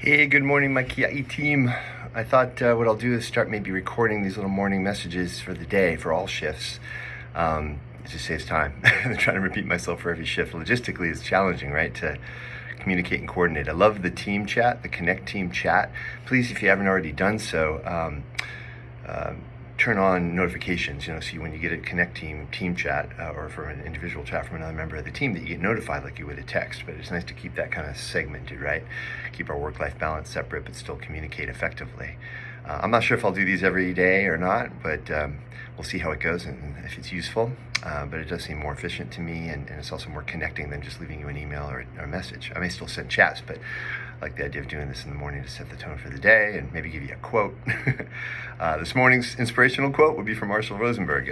Hey, good morning, my Kiai team. I thought what I'll do is start maybe recording these little morning messages for the day for all shifts. It just saves time. I'm trying to repeat myself for every shift. Logistically, it's challenging, right, to communicate and coordinate. I love the team chat, the Connect team chat. Please, if you haven't already done so, turn on notifications, so when you get a Connect team chat or from an individual chat from another member of the team, that you get notified like you would a text. But it's nice to keep that kind of segmented, right? Keep our work-life balance separate, but still communicate effectively. I'm not sure if I'll do these every day or not, but we'll see how it goes and if it's useful. But it does seem more efficient to me, and it's also more connecting than just leaving you an email or a message. I may still send chats, but I like the idea of doing this in the morning to set the tone for the day and maybe give you a quote. This morning's inspirational quote would be from Marshall Rosenberg.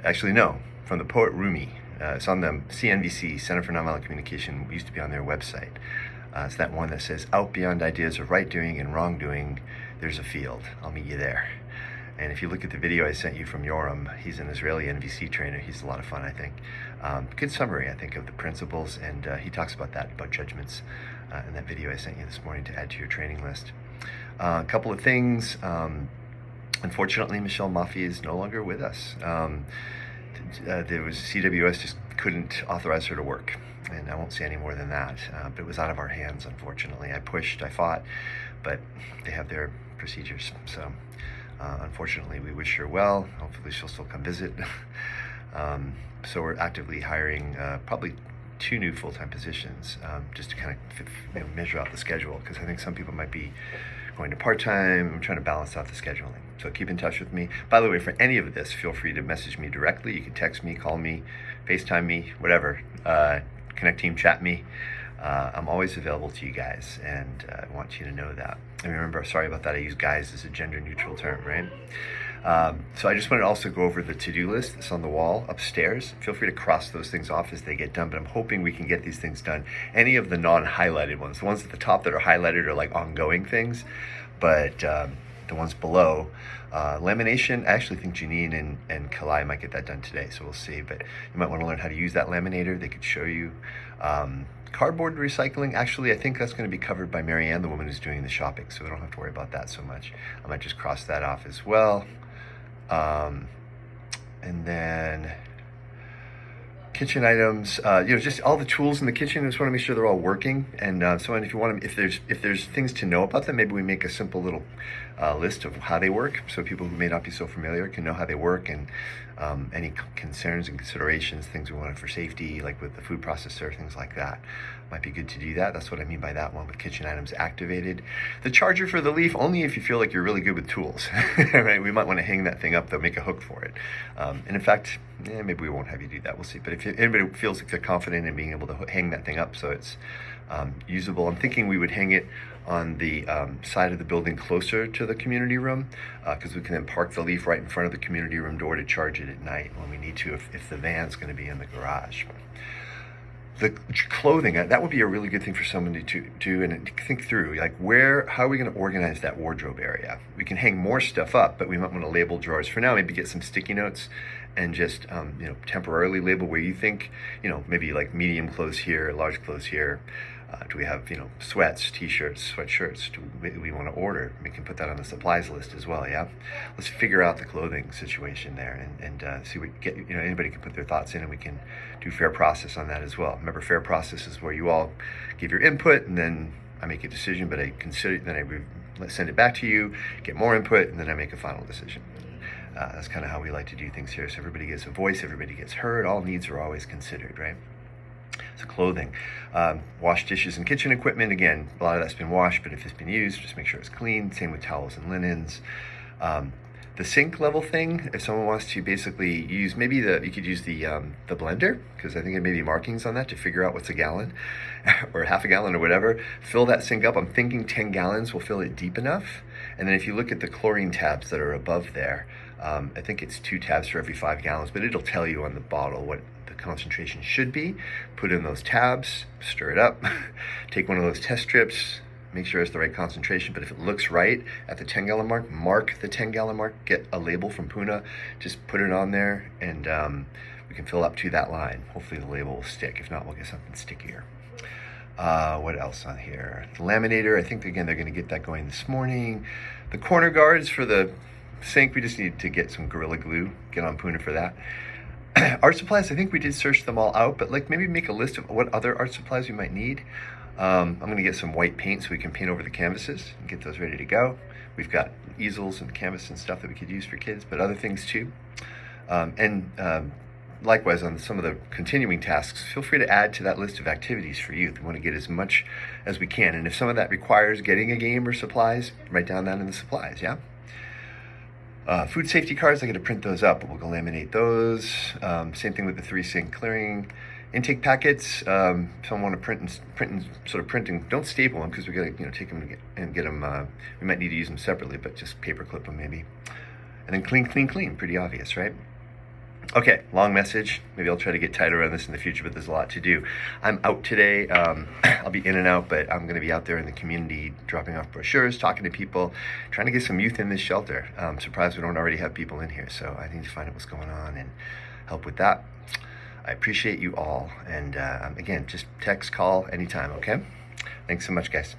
Actually, no, from the poet Rumi. It's on the CNVC, Center for Nonviolent Communication. It used to be on their website. It's that one that says, "Out beyond ideas of right doing and wrong doing, there's a field. I'll meet you there." And if you look at the video I sent you from Yoram, he's an Israeli NVC trainer. He's a lot of fun, I think. Good summary, I think, of the principles, and he talks about that, about judgments, in that video I sent you this morning to add to your training list. A couple of things. Unfortunately, Michelle Maffei is no longer with us. There was CWS just couldn't authorize her to work, and I won't say any more than that. But it was out of our hands, unfortunately. I pushed, I fought, but they have their procedures. So unfortunately, we wish her well. Hopefully she'll still come visit. So we're actively hiring probably 2 new full-time positions, just to kind of measure out the schedule, because I think some people might be going to part-time. I'm trying to balance out the scheduling. So keep in touch with me. By the way, for any of this, feel free to message me directly. You can text me, call me, FaceTime me, whatever. Connect team, chat me. I'm always available to you guys, and I want you to know that. And remember, sorry about that, I use guys as a gender-neutral term, right? So I just wanted to also go over the to-do list that's on the wall upstairs. Feel free to cross those things off as they get done, but I'm hoping we can get these things done. Any of the non-highlighted ones, the ones at the top that are highlighted are like ongoing things, but the ones below, lamination, I actually think Janine and Kalai might get that done today, so we'll see. But you might want to learn how to use that laminator. They could show you. Cardboard recycling, actually, I think that's going to be covered by Marianne, the woman who's doing the shopping, so we don't have to worry about that so much. I might just cross that off as well. And then kitchen items, just all the tools in the kitchen. I just want to make sure they're all working. And so if you want to, if there's things to know about them, maybe we make a simple little list of how they work, so people who may not be so familiar can know how they work, and any concerns and considerations, things we want for safety, like with the food processor, things like that. Might be good to do that. That's what I mean by that one, with kitchen items activated. The charger for the Leaf, only if you feel like you're really good with tools, right? We might want to hang that thing up, though, make a hook for it. And in fact, maybe we won't have you do that. We'll see. But if anybody feels like they're confident in being able to hang that thing up so it's usable, I'm thinking we would hang it on the side of the building closer to the community room, because we can then park the Leaf right in front of the community room door to charge it at night when we need to, if the van's going to be in the garage. The clothing, that would be a really good thing for someone to do and think through, like how are we going to organize that wardrobe area? We can hang more stuff up, but we might want to label drawers for now. Maybe get some sticky notes and just temporarily label where you think, maybe like medium clothes here, large clothes here. Do we have, sweats, t-shirts, sweatshirts? Do we want to order? We can put that on the supplies list as well, yeah? Let's figure out the clothing situation there and see what anybody can put their thoughts in, and we can do fair process on that as well. Remember, fair process is where you all give your input, and then I make a decision, but I consider it, then I send it back to you, get more input, and then I make a final decision. That's kind of how we like to do things here. So everybody gets a voice, everybody gets heard, all needs are always considered, right? So clothing, wash dishes and kitchen equipment. Again, a lot of that's been washed, but if it's been used, just make sure it's clean. Same with towels and linens. The sink level thing, if someone wants to basically use, maybe you could use the blender, because I think there may be markings on that to figure out what's a gallon or half a gallon or whatever. Fill that sink up. I'm thinking 10 gallons will fill it deep enough. And then if you look at the chlorine tabs that are above there, I think it's 2 tabs for every 5 gallons, but it'll tell you on the bottle what the concentration should be. Put in those tabs, stir it up, take one of those test strips, make sure it's the right concentration. But if it looks right at the 10-gallon mark, mark the 10-gallon mark, get a label from Puna, just put it on there, and we can fill up to that line. Hopefully the label will stick. If not, we'll get something stickier. What else on here? The laminator, I think, again, they're going to get that going this morning. The corner guards for the sink, we just need to get some Gorilla Glue, get on Pono for that. Art supplies, I think we did search them all out, but like maybe make a list of what other art supplies we might need. I'm going to get some white paint so we can paint over the canvases and get those ready to go. We've got easels and canvas and stuff that we could use for kids, but other things too. Likewise, on some of the continuing tasks, feel free to add to that list of activities for youth. We want to get as much as we can. And if some of that requires getting a game or supplies, write down that in the supplies, yeah? Food safety cards, I got to print those up, but we'll go laminate those. Same thing with the 3-sink clearing. Intake packets, if someone want to print and don't staple them because we got to take them and get them, we might need to use them separately, but just paper clip them maybe. And then clean, pretty obvious, right? Okay, long message. Maybe I'll try to get tighter on this in the future, but there's a lot to do. I'm out today. I'll be in and out, but I'm going to be out there in the community dropping off brochures, talking to people, trying to get some youth in this shelter. I'm surprised we don't already have people in here, so I need to find out what's going on and help with that. I appreciate you all. And again, just text, call anytime, okay? Thanks so much, guys.